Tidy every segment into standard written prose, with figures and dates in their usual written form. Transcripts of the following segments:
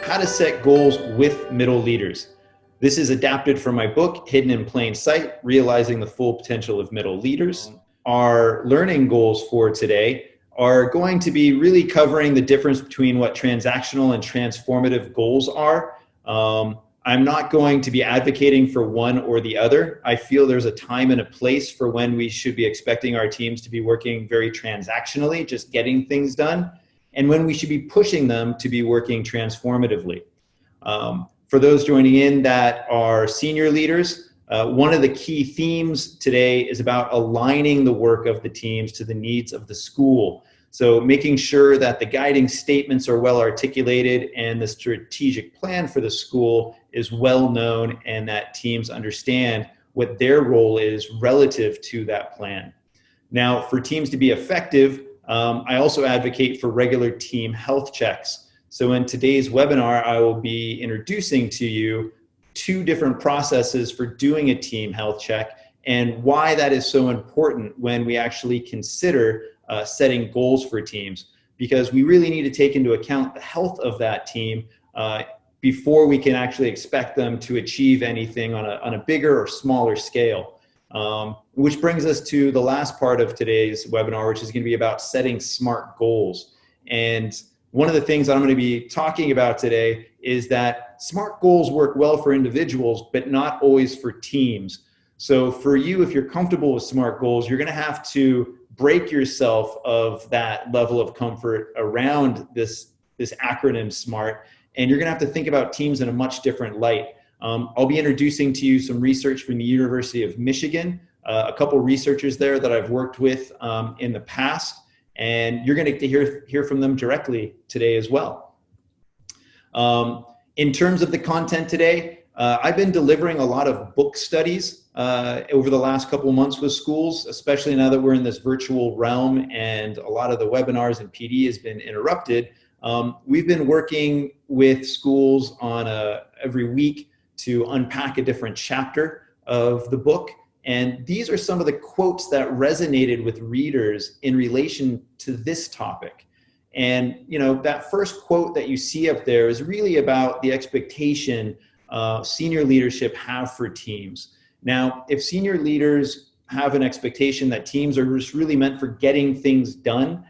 How to Set Goals with Middle Leaders. This is adapted from my book, Hidden in Plain Sight, Realizing the Full Potential of Middle Leaders. Our learning goals for today are going to be really covering the difference between what transactional and transformative goals are. I'm not going to be advocating for one or the other. I feel there's a time and a place for when we should be expecting our teams to be working very transactionally, just getting things done, and when we should be pushing them to be working transformatively. For those joining in that are senior leaders, one of the key themes today is about aligning the work of the teams to the needs of the school. So making sure that the guiding statements are well articulated and the strategic plan for the school is well known and that teams understand what their role is relative to that plan. Now, for teams to be effective, I also advocate for regular team health checks. So in today's webinar, I will be introducing to you two different processes for doing a team health check and why that is so important when we actually consider setting goals for teams, because we really need to take into account the health of that team before we can actually expect them to achieve anything on a bigger or smaller scale. Which brings us to the last part of today's webinar, which is going to be about setting SMART goals. And one of the things I'm going to be talking about today is that SMART goals work well for individuals, but not always for teams. So for you, if you're comfortable with SMART goals, you're going to have to break yourself of that level of comfort around this acronym SMART, and you're going to have to think about teams in a much different light. I'll be introducing to you some research from the University of Michigan, a couple researchers there that I've worked with in the past, and you're going to get to hear from them directly today as well. In terms of the content today, I've been delivering a lot of book studies over the last couple of months with schools, especially now that we're in this virtual realm and a lot of the webinars and PD has been interrupted. We've been working with schools on every week to unpack a different chapter of the book. And these are some of the quotes that resonated with readers in relation to this topic. And that first quote that you see up there is really about the expectation senior leadership have for teams. Now, if senior leaders have an expectation that teams are just really meant for getting things done,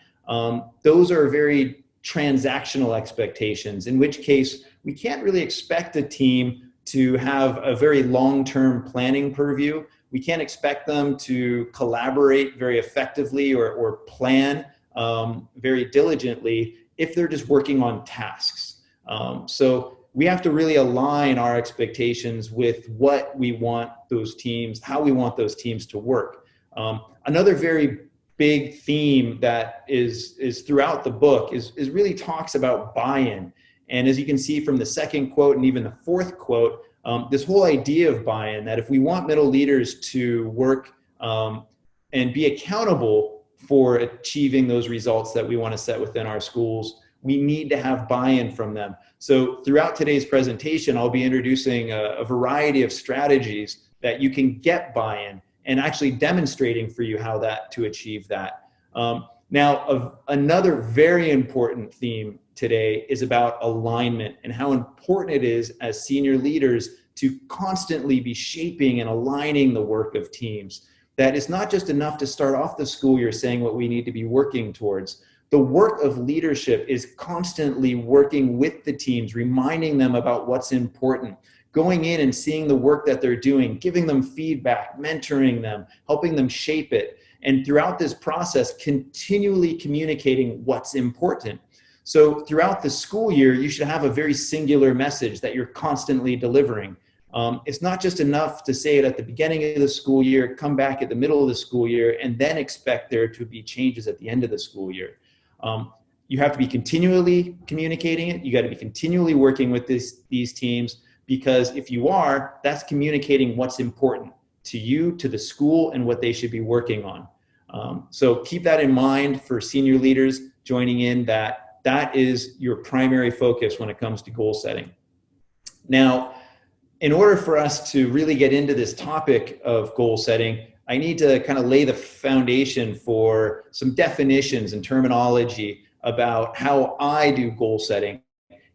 those are very transactional expectations, in which case we can't really expect a team to have a very long-term planning purview. We can't expect them to collaborate very effectively or plan very diligently if they're just working on tasks. So we have to really align our expectations with what we want those teams, how we want those teams to work. Another very big theme that is throughout the book is really talks about buy-in. And as you can see from the second quote and even the fourth quote, this whole idea of buy-in, that if we want middle leaders to work and be accountable for achieving those results that we want to set within our schools, we need to have buy-in from them. So throughout today's presentation, I'll be introducing a variety of strategies that you can get buy-in and actually demonstrating for you how to achieve that. Now, another very important theme today is about alignment and how important it is as senior leaders to constantly be shaping and aligning the work of teams. That it's not just enough to start off the school year saying what we need to be working towards. The work of leadership is constantly working with the teams, reminding them about what's important, going in and seeing the work that they're doing, giving them feedback, mentoring them, helping them shape it. And throughout this process, continually communicating what's important. So throughout the school year, you should have a very singular message that you're constantly delivering. It's not just enough to say it at the beginning of the school year, come back at the middle of the school year, and then expect there to be changes at the end of the school year. You have to be continually communicating it. You got to be continually working with these teams, because if you are, that's communicating what's important to you, to the school, and what they should be working on. So keep that in mind for senior leaders joining in, that is your primary focus when it comes to goal setting. Now, in order for us to really get into this topic of goal setting, I need to kind of lay the foundation for some definitions and terminology about how I do goal setting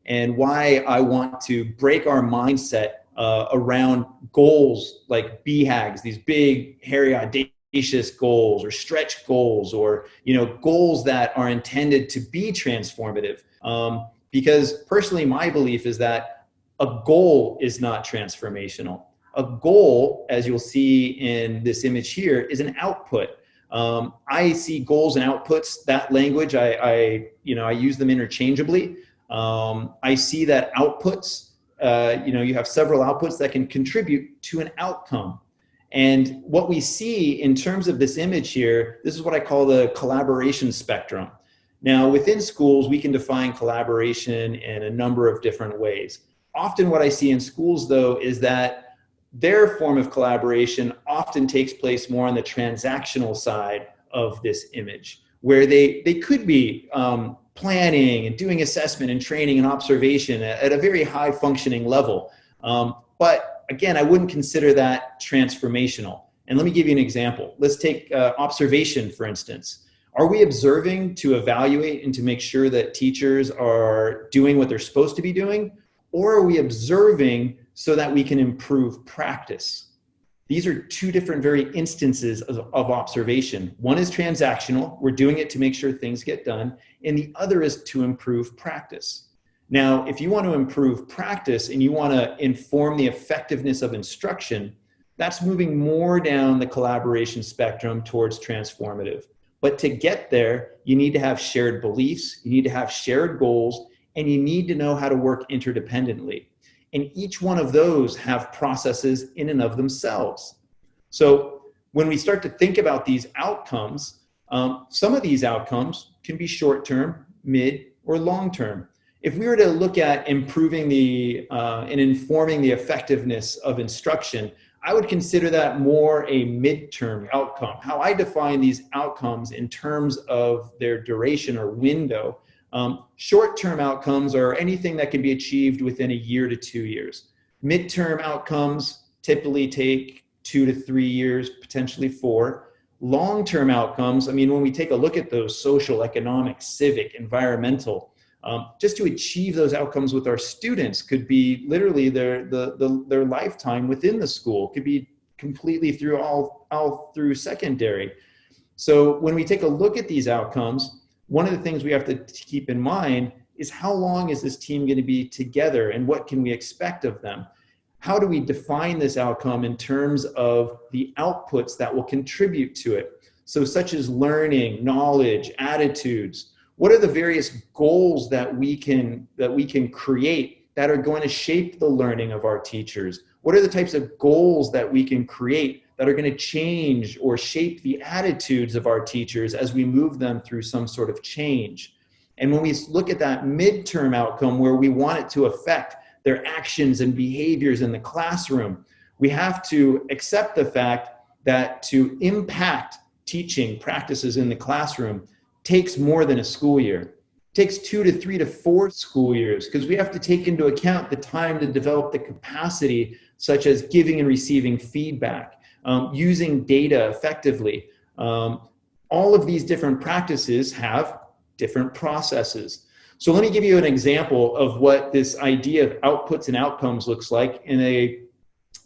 and why I want to break our mindset around goals like BHAGs, these big, hairy, audacious goals, or stretch goals, or goals that are intended to be transformative. Because personally, my belief is that a goal is not transformational. A goal, as you'll see in this image here, is an output. I see goals and outputs, that language, I use them interchangeably. I see that outputs, you have several outputs that can contribute to an outcome. And what we see in terms of this image here, this is what I call the collaboration spectrum. Now, within schools, we can define collaboration in a number of different ways. Often what I see in schools, though, is that their form of collaboration often takes place more on the transactional side of this image, where they could be planning and doing assessment and training and observation at a very high functioning level. But again, I wouldn't consider that transformational. And let me give you an example. Let's take observation, for instance. Are we observing to evaluate and to make sure that teachers are doing what they're supposed to be doing? Or are we observing so that we can improve practice? These are two different very instances of observation. One is transactional, we're doing it to make sure things get done, and the other is to improve practice. Now, if you want to improve practice and you want to inform the effectiveness of instruction, that's moving more down the collaboration spectrum towards transformative. But to get there, you need to have shared beliefs, you need to have shared goals, and you need to know how to work interdependently. And each one of those have processes in and of themselves. So when we start to think about these outcomes, some of these outcomes can be short-term, mid, or long-term. If we were to look at improving and informing the effectiveness of instruction, I would consider that more a midterm outcome. How I define these outcomes in terms of their duration or window. Short-term outcomes are anything that can be achieved within a year to 2 years. Midterm outcomes typically take 2 to 3 years, potentially 4. Long-term outcomes, I mean, when we take a look at those social, economic, civic, environmental, just to achieve those outcomes with our students could be literally their lifetime within the school, could be completely through all through secondary. So when we take a look at these outcomes, one of the things we have to keep in mind is how long is this team going to be together and what can we expect of them? How do we define this outcome in terms of the outputs that will contribute to it? So such as learning, knowledge, attitudes. What are the various goals that we can create that are going to shape the learning of our teachers? What are the types of goals that we can create that are going to change or shape the attitudes of our teachers as we move them through some sort of change? And when we look at that midterm outcome where we want it to affect their actions and behaviors in the classroom, we have to accept the fact that to impact teaching practices in the classroom takes more than a school year. It takes 2 to 3 to 4 school years, because we have to take into account the time to develop the capacity, such as giving and receiving feedback, using data effectively. All of these different practices have different processes. So let me give you an example of what this idea of outputs and outcomes looks like in a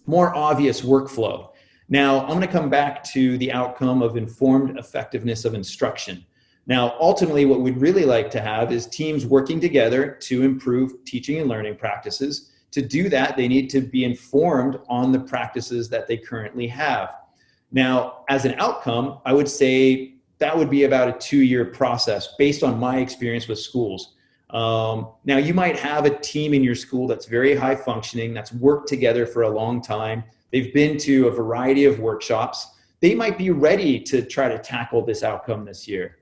more obvious workflow. Now, I'm going to come back to the outcome of informed effectiveness of instruction. Now, ultimately, what we'd really like to have is teams working together to improve teaching and learning practices. To do that, they need to be informed on the practices that they currently have. Now, as an outcome, I would say that would be about a 2-year process based on my experience with schools. Now, you might have a team in your school that's very high functioning, that's worked together for a long time. They've been to a variety of workshops. They might be ready to try to tackle this outcome this year.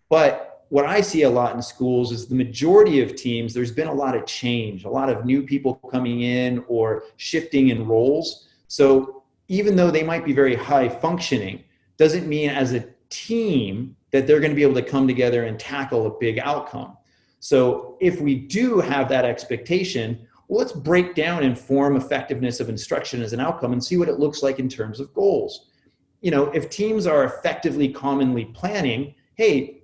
But what I see a lot in schools is the majority of teams, there's been a lot of change, a lot of new people coming in or shifting in roles. So even though they might be very high functioning, doesn't mean as a team that they're going to be able to come together and tackle a big outcome. So if we do have that expectation, well, let's break down and form effectiveness of instruction as an outcome and see what it looks like in terms of goals. If teams are effectively commonly planning, hey,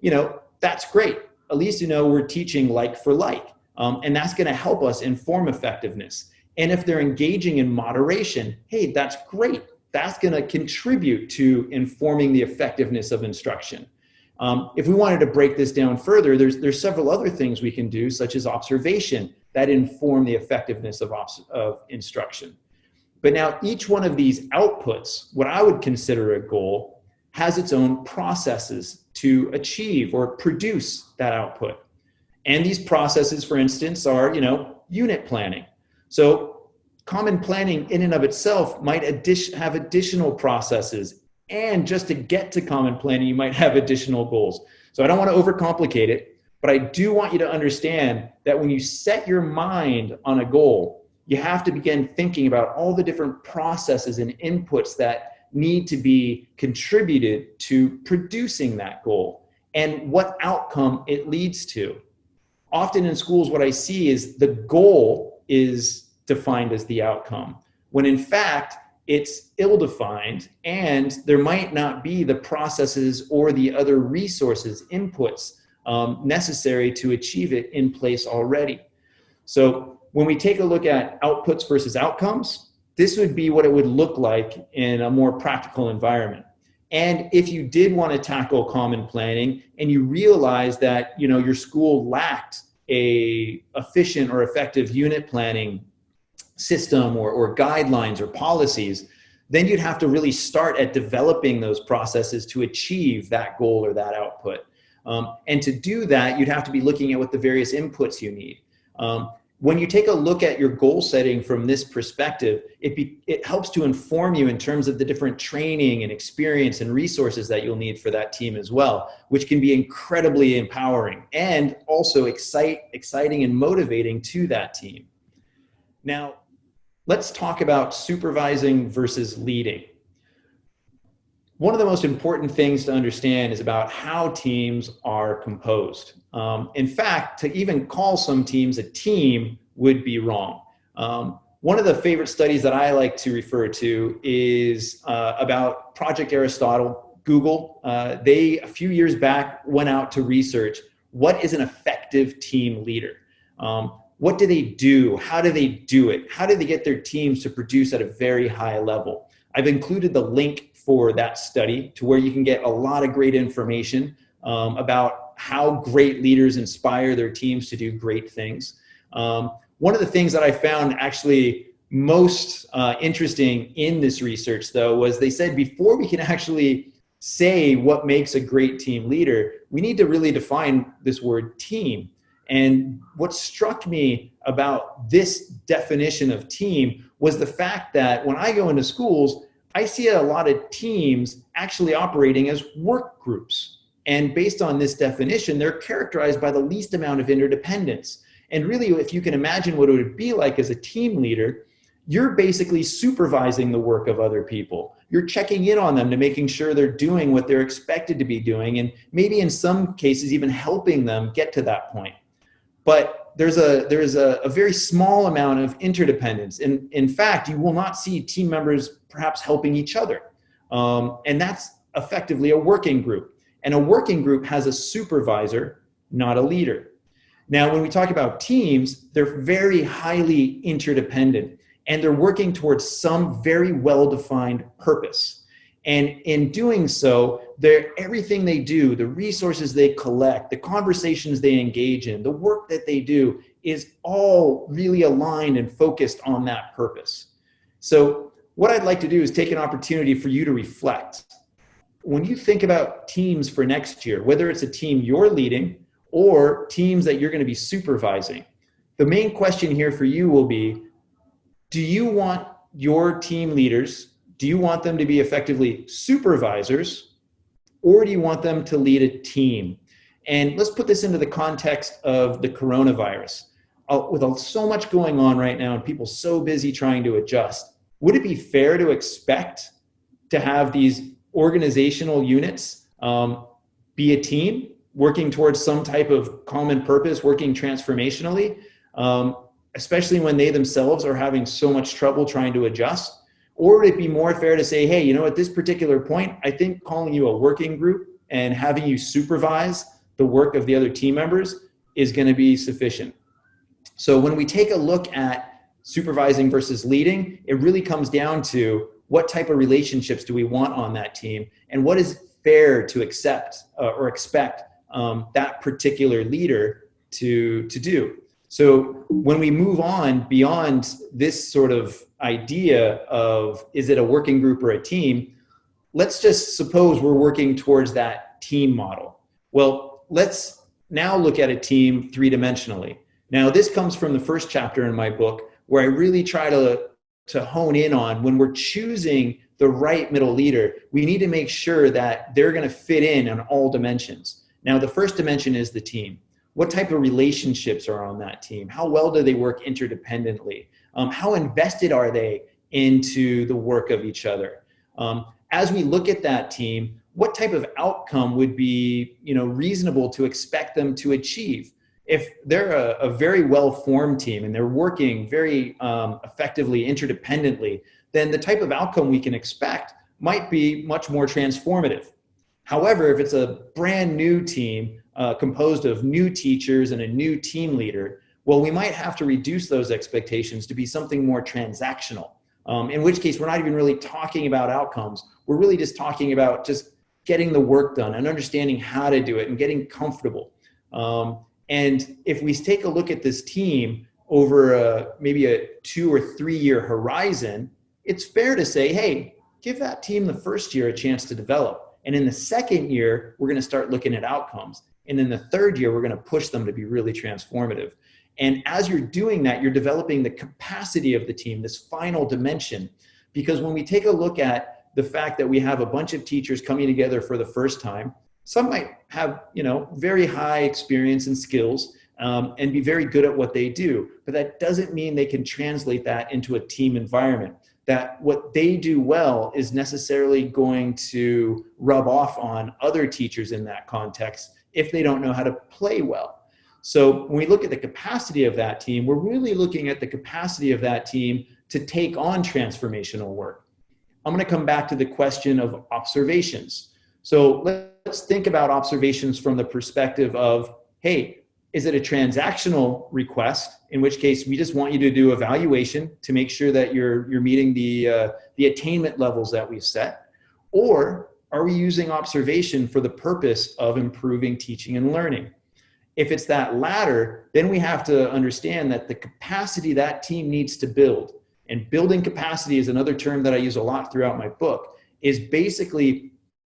that's great. At least, we're teaching like for like. And that's going to help us inform effectiveness. And if they're engaging in moderation, hey, that's great. That's going to contribute to informing the effectiveness of instruction. If we wanted to break this down further, there's several other things we can do, such as observation, that inform the effectiveness of instruction. But now each one of these outputs, what I would consider a goal, has its own processes to achieve or produce that output. And these processes, for instance, are, unit planning. So common planning in and of itself might have additional processes. And just to get to common planning, you might have additional goals. So I don't want to overcomplicate it, but I do want you to understand that when you set your mind on a goal, you have to begin thinking about all the different processes and inputs that need to be contributed to producing that goal and what outcome it leads to. Often in schools, what I see is the goal is defined as the outcome, when in fact, it's ill-defined and there might not be the processes or the other resources, inputs necessary to achieve it in place already. So when we take a look at outputs versus outcomes, this would be what it would look like in a more practical environment. And if you did want to tackle common planning and you realize that your school lacked a efficient or effective unit planning system or guidelines or policies, then you'd have to really start at developing those processes to achieve that goal or that output. And to do that, you'd have to be looking at what the various inputs you need. When you take a look at your goal setting from this perspective, it helps to inform you in terms of the different training and experience and resources that you'll need for that team as well, which can be incredibly empowering and also exciting and motivating to that team. Now, let's talk about supervising versus leading. One of the most important things to understand is about how teams are composed. In fact, to even call some teams a team would be wrong. One of the favorite studies that I like to refer to is about Project Aristotle, Google. They, a few years back, went out to research what is an effective team leader. What do they do? How do they do it? How do they get their teams to produce at a very high level? I've included the link for that study to where you can get a lot of great information about how great leaders inspire their teams to do great things. One of the things that I found actually most interesting in this research, though, was they said before we can actually say what makes a great team leader, we need to really define this word team. And what struck me about this definition of team was the fact that when I go into schools, I see a lot of teams actually operating as work groups. And based on this definition, they're characterized by the least amount of interdependence. And really, if you can imagine what it would be like as a team leader, you're basically supervising the work of other people. You're checking in on them to making sure they're doing what they're expected to be doing, and maybe in some cases even helping them get to that point. But there's a very small amount of interdependence. And in fact, you will not see team members perhaps helping each other. And that's effectively a working group. And a working group has a supervisor, not a leader. Now, when we talk about teams, they're very highly interdependent and they're working towards some very well-defined purpose. And in doing so, everything they do, the resources they collect, the conversations they engage in, the work that they do is all really aligned and focused on that purpose. So what I'd like to do is take an opportunity for you to reflect. When you think about teams for next year, whether it's a team you're leading or teams that you're going to be supervising, the main question here for you will be, do you want your team leaders, do you want them to be effectively supervisors, or do you want them to lead a team? And let's put this into the context of the coronavirus. With so much going on right now and people so busy trying to adjust, would it be fair to expect to have these organizational units be a team working towards some type of common purpose, working transformationally, especially when they themselves are having so much trouble trying to adjust? Or would it be more fair to say, hey, at this particular point, I think calling you a working group and having you supervise the work of the other team members is going to be sufficient? So when we take a look at supervising versus leading, it really comes down to what type of relationships do we want on that team, and what is fair to accept or expect that particular leader to do. So when we move on beyond this sort of idea of, is it a working group or a team? Let's just suppose we're working towards that team model. Well, let's now look at a team three-dimensionally. Now, this comes from the first chapter in my book, where I really try to hone in on, when we're choosing the right middle leader, we need to make sure that they're going to fit in on all dimensions. Now, the first dimension is the team. What type of relationships are on that team? How well do they work interdependently? How invested are they into the work of each other? As we look at that team, what type of outcome would be, reasonable to expect them to achieve? If they're a very well-formed team and they're working very effectively, interdependently, then the type of outcome we can expect might be much more transformative. However, if it's a brand new team composed of new teachers and a new team leader, well, we might have to reduce those expectations to be something more transactional. In which case, we're not even really talking about outcomes. We're really just talking about just getting the work done and understanding how to do it and getting comfortable. And if we take a look at this team over maybe a 2 or 3 year horizon, it's fair to say, hey, give that team the first year a chance to develop. And in the second year, we're going to start looking at outcomes. And in the third year, we're going to push them to be really transformative. And as you're doing that, you're developing the capacity of the team, this final dimension. Because when we take a look at the fact that we have a bunch of teachers coming together for the first time, some might have, very high experience and skills and be very good at what they do. But that doesn't mean they can translate that into a team environment. That what they do well is necessarily going to rub off on other teachers in that context if they don't know how to play well. So when we look at the capacity of that team, we're really looking at the capacity of that team to take on transformational work. I'm going to come back to the question of observations. So let's think about observations from the perspective of, hey, is it a transactional request, in which case we just want you to do evaluation to make sure that you're meeting the attainment levels that we've set? Or are we using observation for the purpose of improving teaching and learning? If it's that latter, then we have to understand that the capacity that team needs to build, and building capacity is another term that I use a lot throughout my book, is basically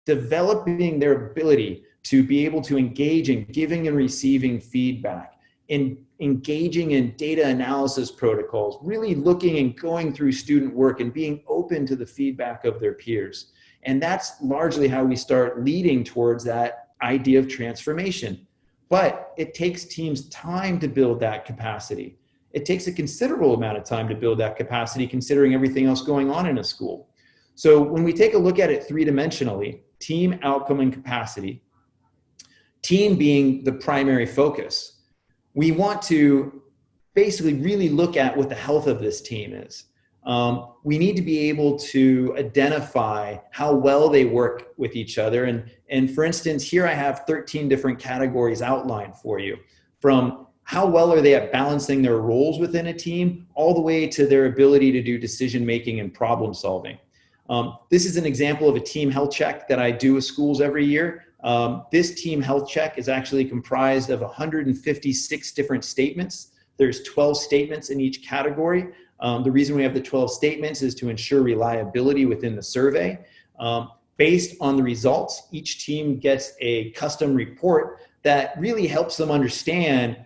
developing their ability to be able to engage in giving and receiving feedback, in engaging in data analysis protocols, really looking and going through student work and being open to the feedback of their peers. And that's largely how we start leading towards that idea of transformation. But it takes teams time to build that capacity. It takes a considerable amount of time to build that capacity, considering everything else going on in a school. So when we take a look at it three-dimensionally, team, outcome, and capacity, team being the primary focus, we want to basically really look at what the health of this team is. We need to be able to identify how well they work with each other. And for instance, here I have 13 different categories outlined for you, from how well are they at balancing their roles within a team, all the way to their ability to do decision-making and problem solving. This is an example of a team health check that I do with schools every year. This team health check is actually comprised of 156 different statements. There's 12 statements in each category. The reason we have the 12 statements is to ensure reliability within the survey. Based on the results, each team gets a custom report that really helps them understand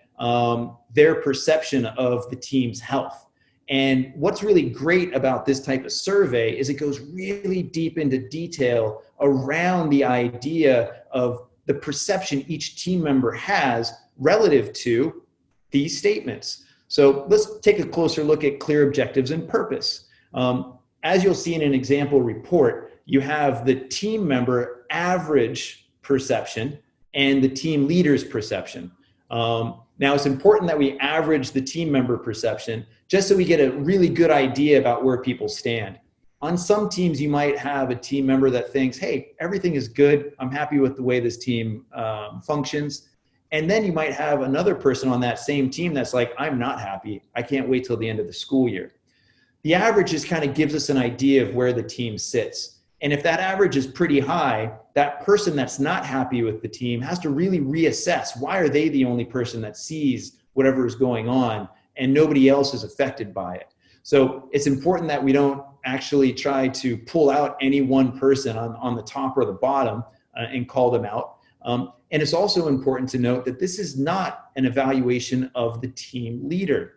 their perception of the team's health. And what's really great about this type of survey is it goes really deep into detail around the idea of the perception each team member has relative to these statements. So let's take a closer look at clear objectives and purpose. As you'll see in an example report, you have the team member average perception and the team leader's perception. Now, it's important that we average the team member perception just so we get a really good idea about where people stand. On some teams, you might have a team member that thinks, hey, everything is good. I'm happy with the way this team functions. And then you might have another person on that same team that's like, I'm not happy. I can't wait till the end of the school year. The average just kind of gives us an idea of where the team sits. And if that average is pretty high, that person that's not happy with the team has to really reassess, why are they the only person that sees whatever is going on and nobody else is affected by it? So it's important that we don't actually try to pull out any one person on the top or the bottom and call them out. And it's also important to note that this is not an evaluation of the team leader.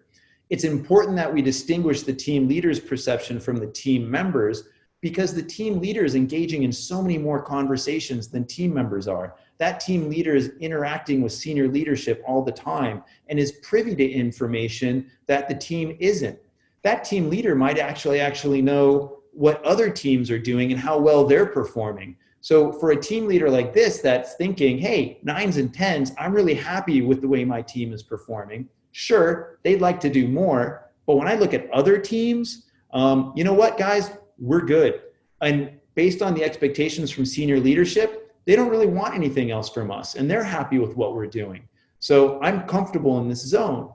It's important that we distinguish the team leader's perception from the team members, because the team leader is engaging in so many more conversations than team members are. That team leader is interacting with senior leadership all the time and is privy to information that the team isn't. That team leader might actually know what other teams are doing and how well they're performing. So for a team leader like this that's thinking, hey, 9s and 10s, I'm really happy with the way my team is performing. Sure, they'd like to do more, but when I look at other teams, you know what, guys, we're good. And based on the expectations from senior leadership, they don't really want anything else from us, and they're happy with what we're doing. So I'm comfortable in this zone.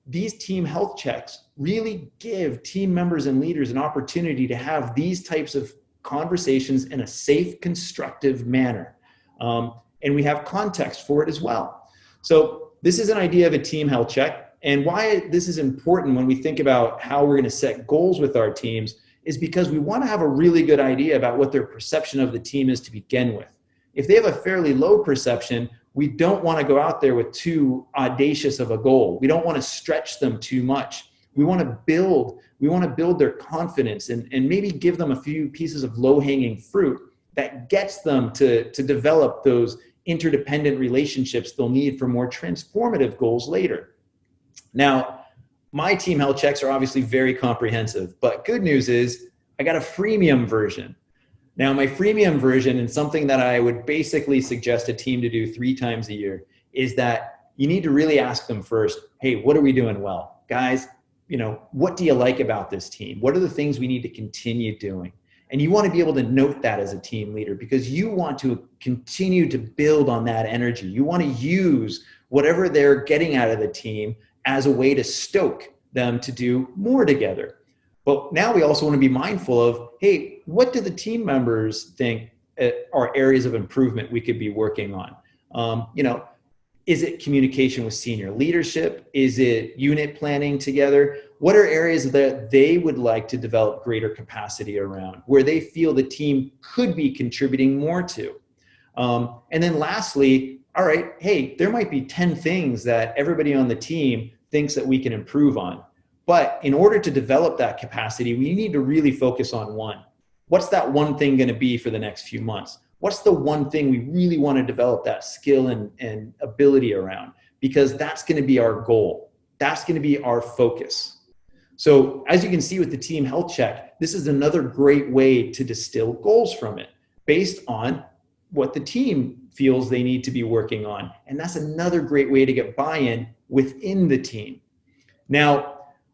These team health checks really give team members and leaders an opportunity to have these types of conversations in a safe, constructive manner. And we have context for it as well. So this is an idea of a team health check. And why this is important when we think about how we're going to set goals with our teams is because we want to have a really good idea about what their perception of the team is to begin with. If they have a fairly low perception, we don't want to go out there with too audacious of a goal. We don't want to stretch them too much. We want to build their confidence and maybe give them a few pieces of low-hanging fruit that gets them to develop those interdependent relationships they'll need for more transformative goals later. Now, my team health checks are obviously very comprehensive, but good news is I got a freemium version. Now, my freemium version, and something that I would basically suggest a team to do 3 times a year, is that you need to really ask them first, hey, what are we doing well? Guys, what do you like about this team? What are the things we need to continue doing? And you want to be able to note that as a team leader, because you want to continue to build on that energy. You want to use whatever they're getting out of the team as a way to stoke them to do more together. But now we also want to be mindful of, hey, what do the team members think are areas of improvement we could be working on? Is it communication with senior leadership? Is it unit planning together? What are areas that they would like to develop greater capacity around, where they feel the team could be contributing more to? And then lastly, all right, hey, there might be 10 things that everybody on the team thinks that we can improve on. But in order to develop that capacity, we need to really focus on one. What's that one thing going to be for the next few months? What's the one thing we really want to develop that skill and ability around? Because that's going to be our goal. That's going to be our focus. So as you can see with the team health check, this is another great way to distill goals from it based on what the team feels they need to be working on. And that's another great way to get buy-in within the team. Now,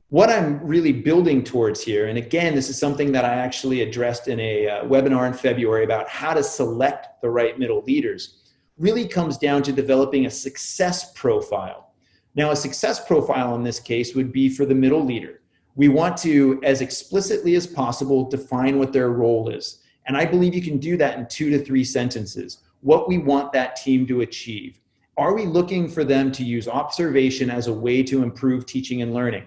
what I'm really building towards here, and again, this is something that I actually addressed in a webinar in February about how to select the right middle leaders, really comes down to developing a success profile. Now, a success profile in this case would be for the middle leader. We want to, as explicitly as possible, define what their role is. And I believe you can do that in 2 to 3 sentences. What we want that team to achieve. Are we looking for them to use observation as a way to improve teaching and learning?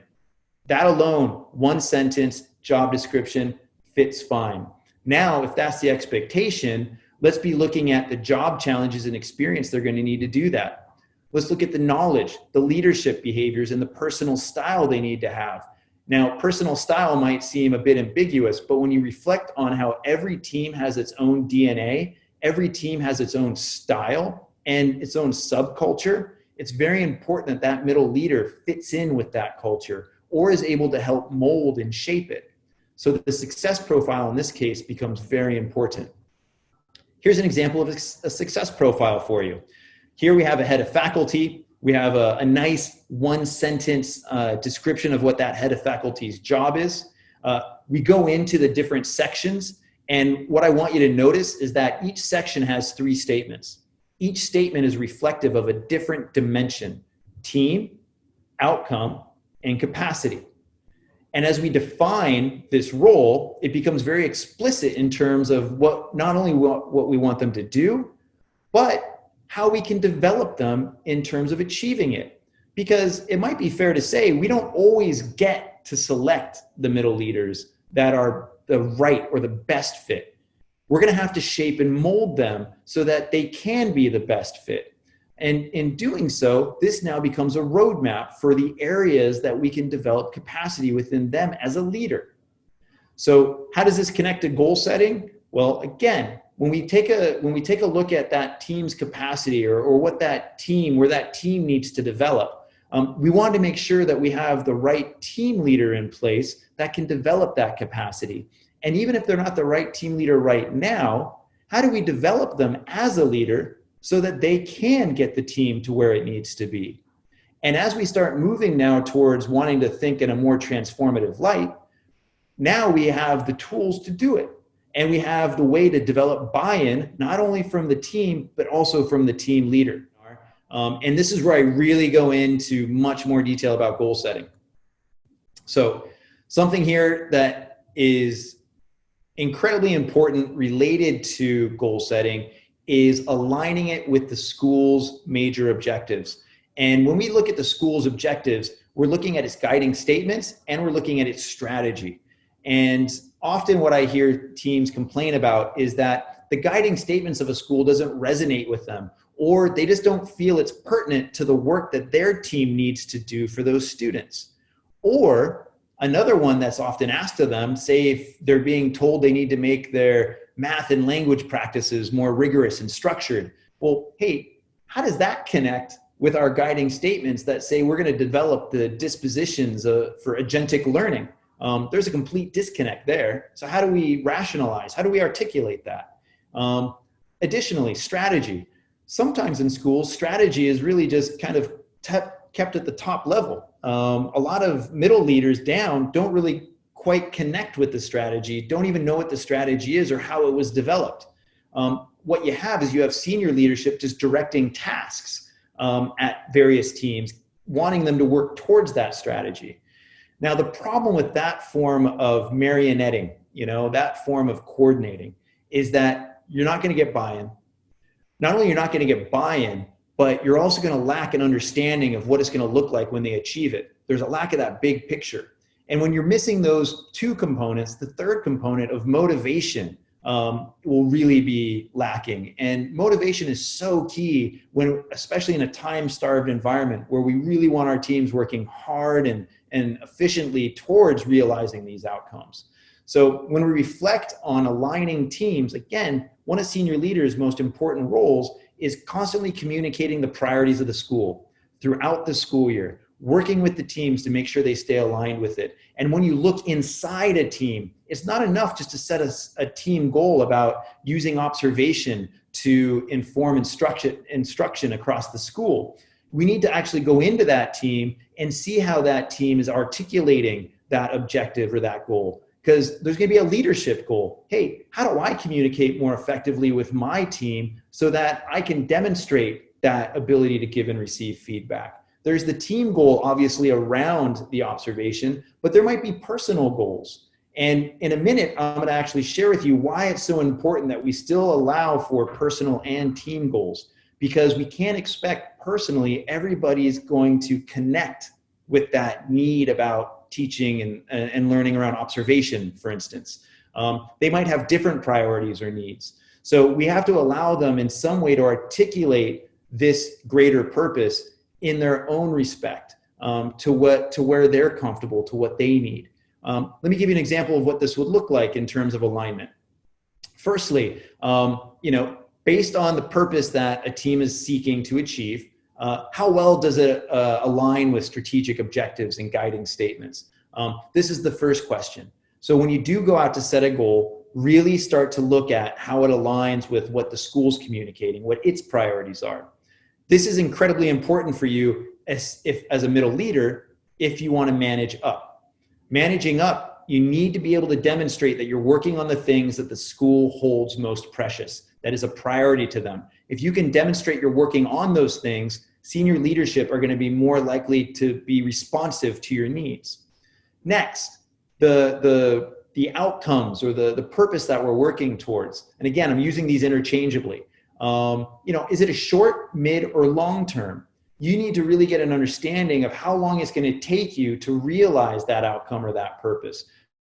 That alone, 1 sentence, job description, fits fine. Now, if that's the expectation, let's be looking at the job challenges and experience they're going to need to do that. Let's look at the knowledge, the leadership behaviors, and the personal style they need to have. Now, personal style might seem a bit ambiguous, but when you reflect on how every team has its own DNA, every team has its own style and its own subculture, it's very important that that middle leader fits in with that culture or is able to help mold and shape it. So the success profile in this case becomes very important. Here's an example of a success profile for you. Here we have a head of faculty. We have a nice 1-sentence description of what that head of faculty's job is. We go into the different sections, and what I want you to notice is that each section has 3 statements. Each statement is reflective of a different dimension: team, outcome, and capacity. And as we define this role, it becomes very explicit in terms of not only what we want them to do, but how we can develop them in terms of achieving it. Because it might be fair to say we don't always get to select the middle leaders that are the right or the best fit. We're going to have to shape and mold them so that they can be the best fit. And in doing so, this now becomes a roadmap for the areas that we can develop capacity within them as a leader. So how does this connect to goal setting? Well, again, when we take a look at that team's capacity or where that team needs to develop, we want to make sure that we have the right team leader in place that can develop that capacity. And even if they're not the right team leader right now, how do we develop them as a leader so that they can get the team to where it needs to be? And as we start moving now towards wanting to think in a more transformative light, now we have the tools to do it. And we have the way to develop buy-in, not only from the team, but also from the team leader. And this is where I really go into much more detail about goal setting. So something here that is incredibly important related to goal setting is aligning it with the school's major objectives. And when we look at the school's objectives, we're looking at its guiding statements and we're looking at its strategy. And often what I hear teams complain about is that the guiding statements of a school doesn't resonate with them, or they just don't feel it's pertinent to the work that their team needs to do for those students. Or another one that's often asked of them, say if they're being told they need to make their math and language practices more rigorous and structured. Well, hey, how does that connect with our guiding statements that say we're going to develop the dispositions for agentic learning? There's a complete disconnect there. So how do we rationalize? How do we articulate that? Additionally, strategy. Sometimes in schools, strategy is really just kind of kept at the top level. A lot of middle leaders down don't really quite connect with the strategy, don't even know what the strategy is or how it was developed. What you have is you have senior leadership just directing tasks at various teams, wanting them to work towards that strategy. Now, the problem with that form of marionetting, that form of coordinating, is that you're not going to get buy-in. Not only you're not going to get buy-in, but you're also going to lack an understanding of what it's going to look like when they achieve it. There's a lack of that big picture. And when you're missing those two components, the third component of motivation will really be lacking. And motivation is so key especially in a time-starved environment where we really want our teams working hard and efficiently towards realizing these outcomes. So when we reflect on aligning teams, again, one of senior leaders' most important roles is constantly communicating the priorities of the school throughout the school year, working with the teams to make sure they stay aligned with it. And when you look inside a team, it's not enough just to set a team goal about using observation to inform instruction across the school. We need to actually go into that team and see how that team is articulating that objective or that goal. Because there's going to be a leadership goal. Hey, how do I communicate more effectively with my team so that I can demonstrate that ability to give and receive feedback? There's the team goal, obviously, around the observation, but there might be personal goals. And in a minute, I'm going to actually share with you why it's so important that we still allow for personal and team goals, because we can't expect personally everybody's going to connect with that need about teaching and learning around observation, for instance. They might have different priorities or needs. So we have to allow them in some way to articulate this greater purpose in their own respect to where they're comfortable, to what they need. Let me give you an example of what this would look like in terms of alignment. Firstly, based on the purpose that a team is seeking to achieve, how well does it align with strategic objectives and guiding statements? This is the first question. So when you do go out to set a goal, really start to look at how it aligns with what the school's communicating, what its priorities are. This is incredibly important for you as a middle leader if you want to manage up. Managing up, you need to be able to demonstrate that you're working on the things that the school holds most precious, that is a priority to them. If you can demonstrate you're working on those things, senior leadership are going to be more likely to be responsive to your needs. Next, the outcomes or the purpose that we're working towards. And again, I'm using these interchangeably. Is it a short, mid, or long term? You need to really get an understanding of how long it's going to take you to realize that outcome or that purpose,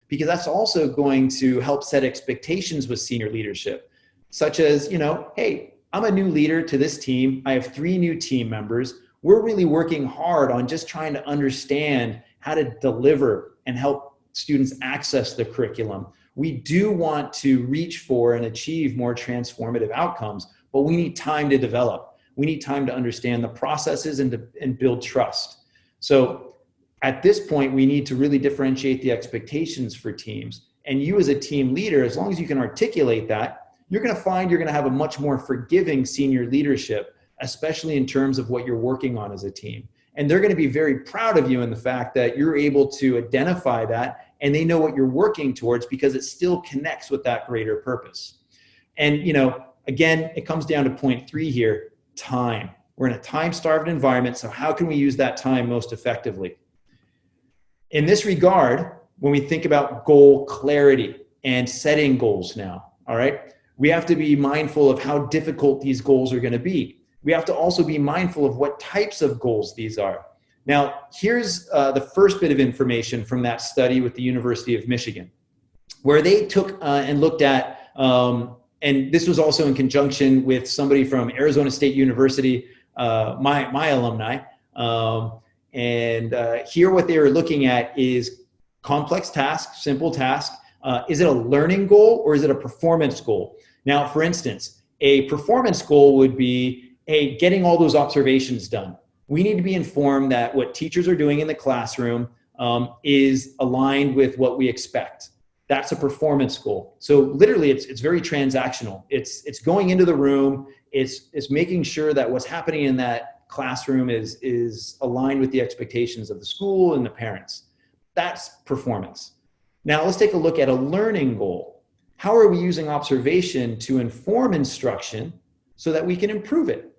because that's also going to help set expectations with senior leadership, such as, hey, I'm a new leader to this team. I have 3 new team members. We're really working hard on just trying to understand how to deliver and help students access the curriculum. We do want to reach for and achieve more transformative outcomes, but we need time to develop. We need time to understand the processes and build trust. So at this point, we need to really differentiate the expectations for teams. And you as a team leader, as long as you can articulate that, you're going to find you're going to have a much more forgiving senior leadership, especially in terms of what you're working on as a team. And they're going to be very proud of you in the fact that you're able to identify that and they know what you're working towards because it still connects with that greater purpose. And, again, it comes down to point 3 here, time. We're in a time-starved environment, so how can we use that time most effectively? In this regard, when we think about goal clarity and setting goals now, all right, we have to be mindful of how difficult these goals are going to be. We have to also be mindful of what types of goals these are. Now, here's the first bit of information from that study with the University of Michigan, where they took and looked at, and this was also in conjunction with somebody from Arizona State University, my alumni. Here what they were looking at is complex task, simple task. Is it a learning goal or is it a performance goal? Now, for instance, a performance goal would be, hey, getting all those observations done. We need to be informed that what teachers are doing in the classroom is aligned with what we expect. That's a performance goal. So literally, it's very transactional. It's going into the room. It's making sure that what's happening in that classroom is aligned with the expectations of the school and the parents. That's performance. Now let's take a look at a learning goal. How are we using observation to inform instruction so that we can improve it?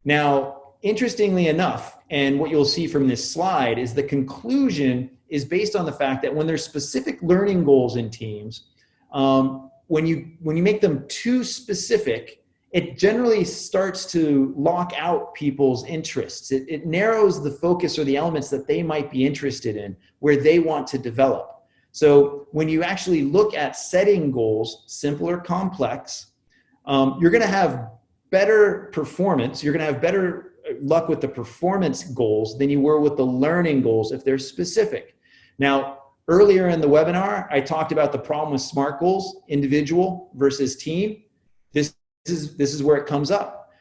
Now, interestingly enough, and what you'll see from this slide is the conclusion is based on the fact that when there's specific learning goals in teams, when you make them too specific, it generally starts to lock out people's interests. It narrows the focus or the elements that they might be interested in, where they want to develop. So when you actually look at setting goals, simple or complex, you're going to have better performance. You're going to have better luck with the performance goals than you were with the learning goals if they're specific. Now, earlier in the webinar, I talked about the problem with SMART goals, individual versus team. This is where it comes up.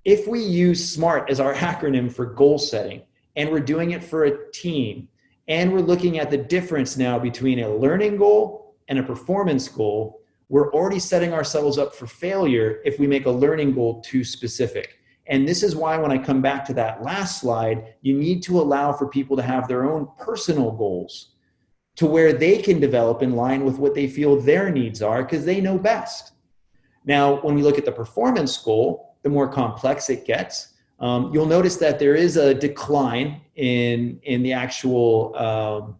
If we use SMART as our acronym for goal setting, and we're doing it for a team, and we're looking at the difference now between a learning goal and a performance goal, we're already setting ourselves up for failure if we make a learning goal too specific. And this is why when I come back to that last slide, you need to allow for people to have their own personal goals to where they can develop in line with what they feel their needs are because they know best. Now, when we look at the performance goal, the more complex it gets, you'll notice that there is a decline in the actual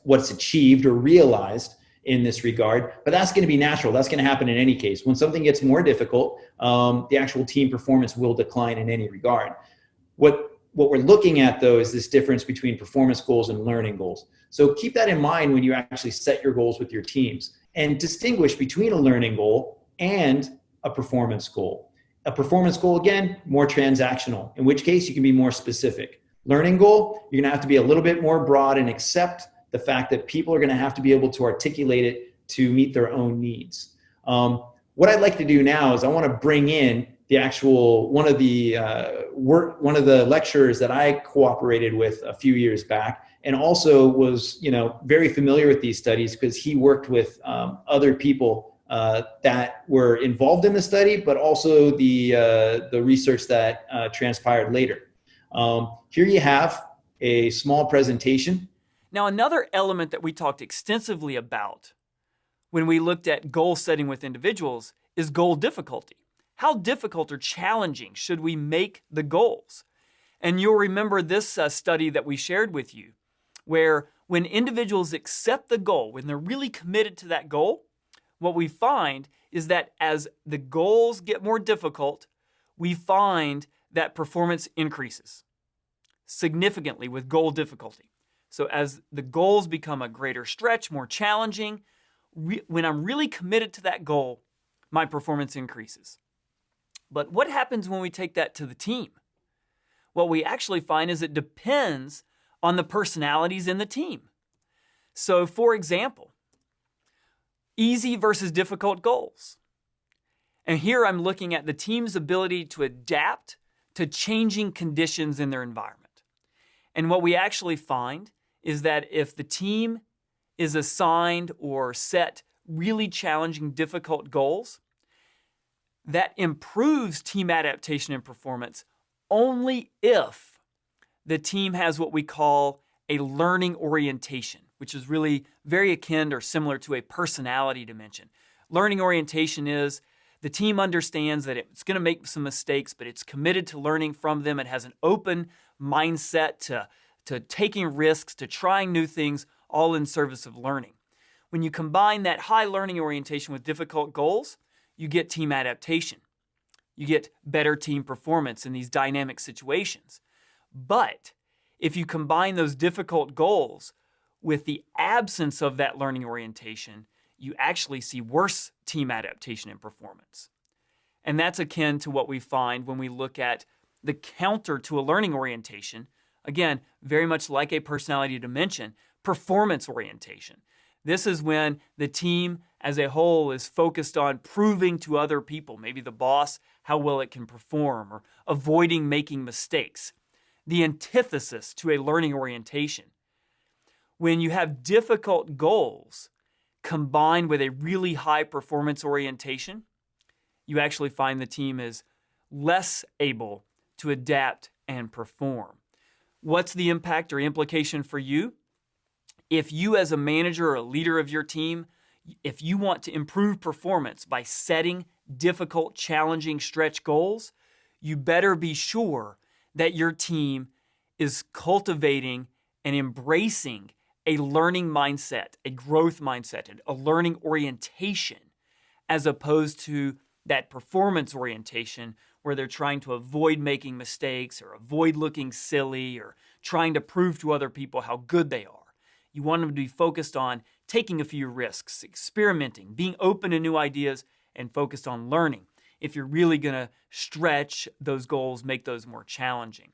what's achieved or realized in this regard, but that's going to be natural. That's going to happen in any case. When something gets more difficult, the actual team performance will decline in any regard. What we're looking at, though, is this difference between performance goals and learning goals. So keep that in mind when you actually set your goals with your teams and distinguish between a learning goal and a performance goal. A performance goal, again, more transactional, in which case you can be more specific. Learning goal, you're going to have to be a little bit more broad and accept the fact that people are going to have to be able to articulate it to meet their own needs. What I'd like to do now is I want to bring in the actual one of the lecturers that I cooperated with a few years back, and also was very familiar with these studies because he worked with other people that were involved in the study, but also the research that transpired later. Here you have a small presentation. Now, another element that we talked extensively about when we looked at goal setting with individuals is goal difficulty. how difficult or challenging should we make the goals? And you'll remember this study that we shared with you, where when individuals accept the goal, when they're really committed to that goal, what we find is that as the goals get more difficult, we find that performance increases significantly with goal difficulty. So as the goals become a greater stretch, more challenging, when I'm really committed to that goal, my performance increases. But what happens when we take that to the team? What we actually find is it depends on the personalities in the team. So for example, easy versus difficult goals. And here I'm looking at the team's ability to adapt to changing conditions in their environment. And what we actually find is that if the team is assigned or set really challenging, difficult goals, that improves team adaptation and performance only if the team has what we call a learning orientation, which is really very akin or similar to a personality dimension. Learning orientation is the team understands that it's going to make some mistakes, but it's committed to learning from them. It has an open mindset to taking risks, to trying new things, all in service of learning. When you combine that high learning orientation with difficult goals, you get team adaptation. You get better team performance in these dynamic situations. But if you combine those difficult goals with the absence of that learning orientation, you actually see worse team adaptation and performance. And that's akin to what we find when we look at the counter to a learning orientation. Again, very much like a personality dimension, performance orientation. This is when the team as a whole is focused on proving to other people, maybe the boss, how well it can perform, or avoiding making mistakes. The antithesis to a learning orientation. When you have difficult goals combined with a really high performance orientation, you actually find the team is less able to adapt and perform. What's the impact or implication for you? If you as a manager or a leader of your team, if you want to improve performance by setting difficult, challenging stretch goals, you better be sure that your team is cultivating and embracing a learning mindset, a growth mindset, a learning orientation, as opposed to that performance orientation where they're trying to avoid making mistakes or avoid looking silly or trying to prove to other people how good they are. You want them to be focused on taking a few risks, experimenting, being open to new ideas, and focused on learning. If you're really going to stretch those goals, make those more challenging.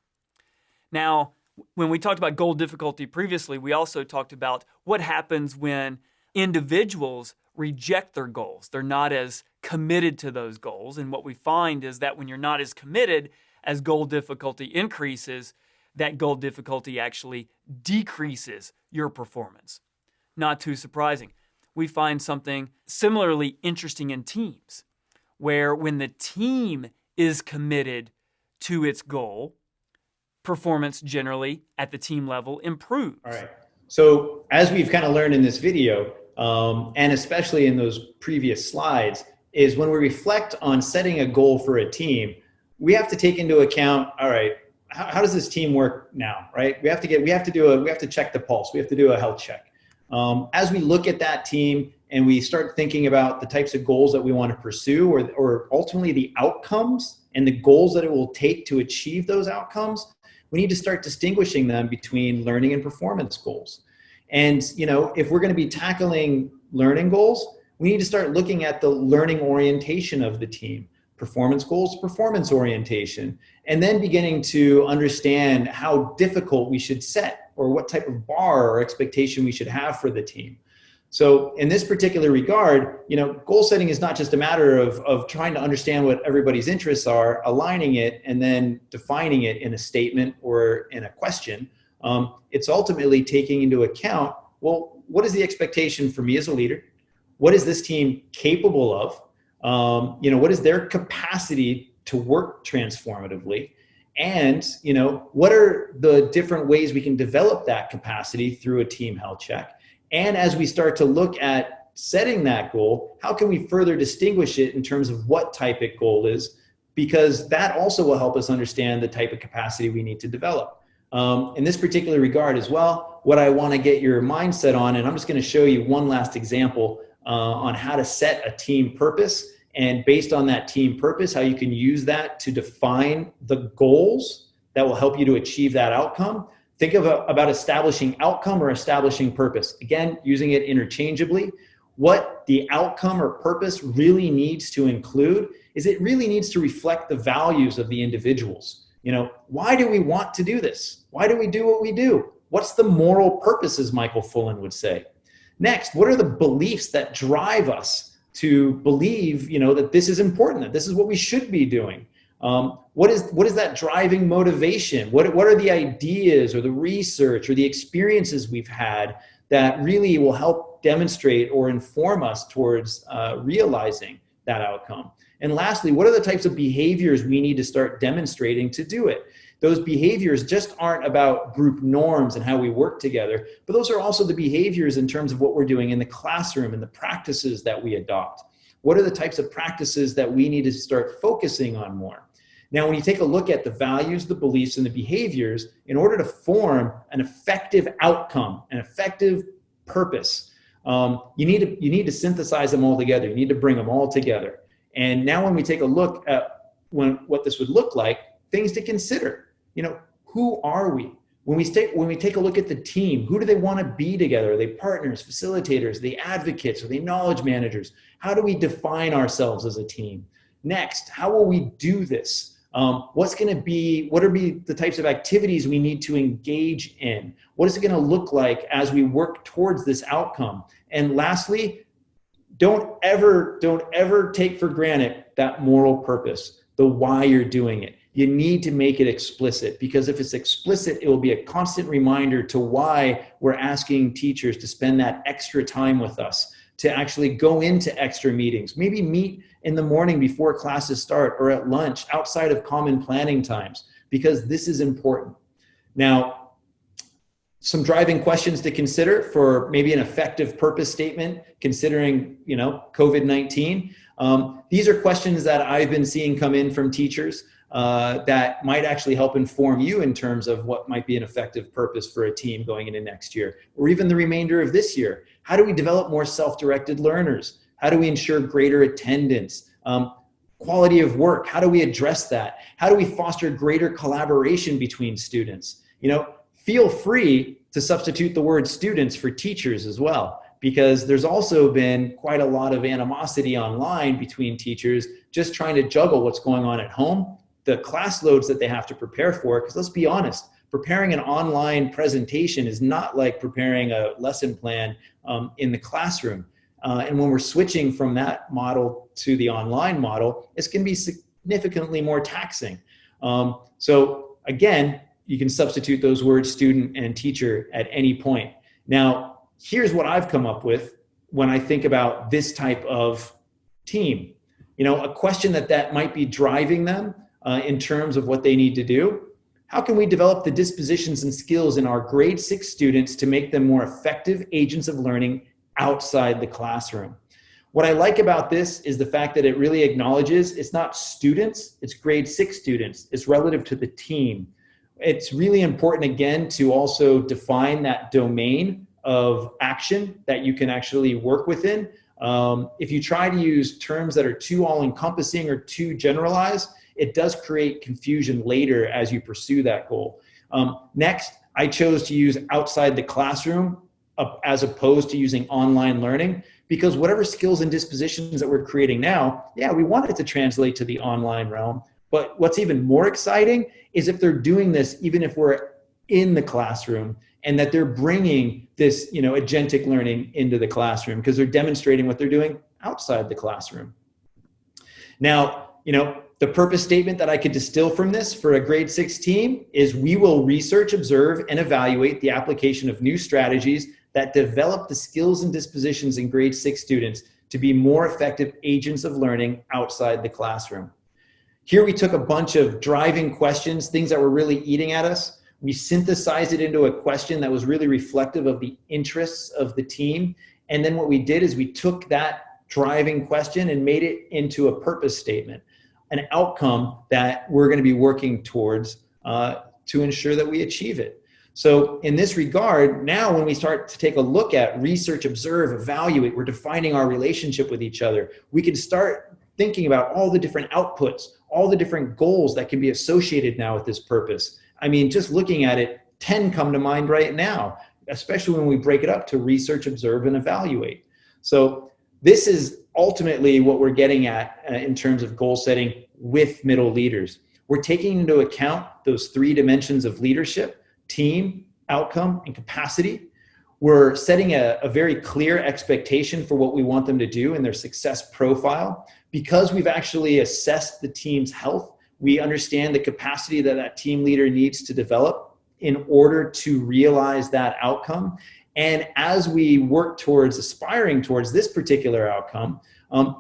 Now, when we talked about goal difficulty previously, we also talked about what happens when individuals reject their goals. They're not as committed to those goals. And what we find is that when you're not as committed, as goal difficulty increases, that goal difficulty actually decreases your performance. Not too surprising. We find something similarly interesting in teams, where when the team is committed to its goal, performance generally at the team level improves. All right. So as we've kind of learned in this video, and especially in those previous slides, is when we reflect on setting a goal for a team, we have to take into account, all right, how does this team work now, right? We have to check the pulse. We have to do a health check. As we look at that team and we start thinking about the types of goals that we want to pursue, or ultimately the outcomes and the goals that it will take to achieve those outcomes, we need to start distinguishing them between learning and performance goals. And, if we're going to be tackling learning goals, we need to start looking at the learning orientation of the team. Performance goals, performance orientation, and then beginning to understand how difficult we should set or what type of bar or expectation we should have for the team. So in this particular regard, goal setting is not just a matter of trying to understand what everybody's interests are, aligning it, and then defining it in a statement or in a question. It's ultimately taking into account, well, what is the expectation for me as a leader? What is this team capable of? What is their capacity to work transformatively? And, what are the different ways we can develop that capacity through a team health check? And as we start to look at setting that goal, how can we further distinguish it in terms of what type of goal is? Because that also will help us understand the type of capacity we need to develop. In this particular regard as well, what I want to get your mindset on, and I'm just going to show you one last example on how to set a team purpose, and based on that team purpose, how you can use that to define the goals that will help you to achieve that outcome. Think about establishing outcome or establishing purpose. Again, using it interchangeably. What the outcome or purpose really needs to include is it really needs to reflect the values of the individuals. Why do we want to do this? Why do we do what we do? What's the moral purpose, as Michael Fullan would say? Next, what are the beliefs that drive us to believe, that this is important, that this is what we should be doing? What is that driving motivation? What are the ideas or the research or the experiences we've had that really will help demonstrate or inform us towards realizing that outcome? And lastly, what are the types of behaviors we need to start demonstrating to do it? Those behaviors just aren't about group norms and how we work together, but those are also the behaviors in terms of what we're doing in the classroom and the practices that we adopt. What are the types of practices that we need to start focusing on more? Now, when you take a look at the values, the beliefs, and the behaviors, in order to form an effective outcome, an effective purpose, you need to synthesize them all together. You need to bring them all together. And now when we take a look at what this would look like, things to consider, who are we? When we take a look at the team, who do they want to be together? Are they partners, facilitators, are they advocates, are they knowledge managers? How do we define ourselves as a team? Next, how will we do this? What are the types of activities we need to engage in? What is it going to look like as we work towards this outcome? And lastly, don't ever take for granted that moral purpose, the why you're doing it. You need to make it explicit, because if it's explicit, it will be a constant reminder to why we're asking teachers to spend that extra time with us, to actually go into extra meetings, maybe meet in the morning before classes start or at lunch outside of common planning times, because this is important. Now, some driving questions to consider for maybe an effective purpose statement, considering, COVID-19. These are questions that I've been seeing come in from teachers that might actually help inform you in terms of what might be an effective purpose for a team going into next year, or even the remainder of this year. How do we develop more self-directed learners? How do we ensure greater attendance? Quality of work, how do we address that? How do we foster greater collaboration between students? Feel free to substitute the word students for teachers as well, because there's also been quite a lot of animosity online between teachers just trying to juggle what's going on at home, the class loads that they have to prepare for, because let's be honest, preparing an online presentation is not like preparing a lesson plan in the classroom. And when we're switching from that model to the online model, it's going to be significantly more taxing. So again, you can substitute those words student and teacher at any point. Now, here's what I've come up with when I think about this type of team. A question that might be driving them in terms of what they need to do. How can we develop the dispositions and skills in our grade 6 students to make them more effective agents of learning outside the classroom? What I like about this is the fact that it really acknowledges it's not students, it's grade 6 students. It's relative to the team. It's really important, again, to also define that domain of action that you can actually work within. If you try to use terms that are too all-encompassing or too generalized, it does create confusion later as you pursue that goal. Next, I chose to use outside the classroom as opposed to using online learning, because whatever skills and dispositions that we're creating now, we want it to translate to the online realm. But what's even more exciting is if they're doing this, even if we're in the classroom, and that they're bringing this, agentic learning into the classroom, because they're demonstrating what they're doing outside the classroom. Now, the purpose statement that I could distill from this for a grade 6 team is: we will research, observe, and evaluate the application of new strategies that develop the skills and dispositions in grade 6 students to be more effective agents of learning outside the classroom. Here we took a bunch of driving questions, things that were really eating at us. We synthesized it into a question that was really reflective of the interests of the team. And then what we did is we took that driving question and made it into a purpose statement, an outcome that we're going to be working towards to ensure that we achieve it. So in this regard, now when we start to take a look at research, observe, evaluate, we're defining our relationship with each other. We can start thinking about all the different outputs, all the different goals that can be associated now with this purpose. I mean, just looking at it, 10 come to mind right now, especially when we break it up to research, observe, and evaluate. So this is ultimately what we're getting at in terms of goal setting with middle leaders. We're taking into account those 3 dimensions of leadership: team, outcome, and capacity. We're setting a very clear expectation for what we want them to do in their success profile. Because we've actually assessed the team's health, we understand the capacity that that team leader needs to develop in order to realize that outcome. And as we work towards aspiring towards this particular outcome,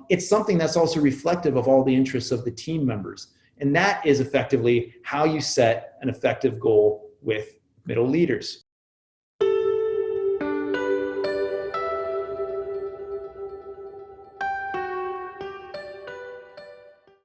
it's something that's also reflective of all the interests of the team members. And that is effectively how you set an effective goal with middle leaders.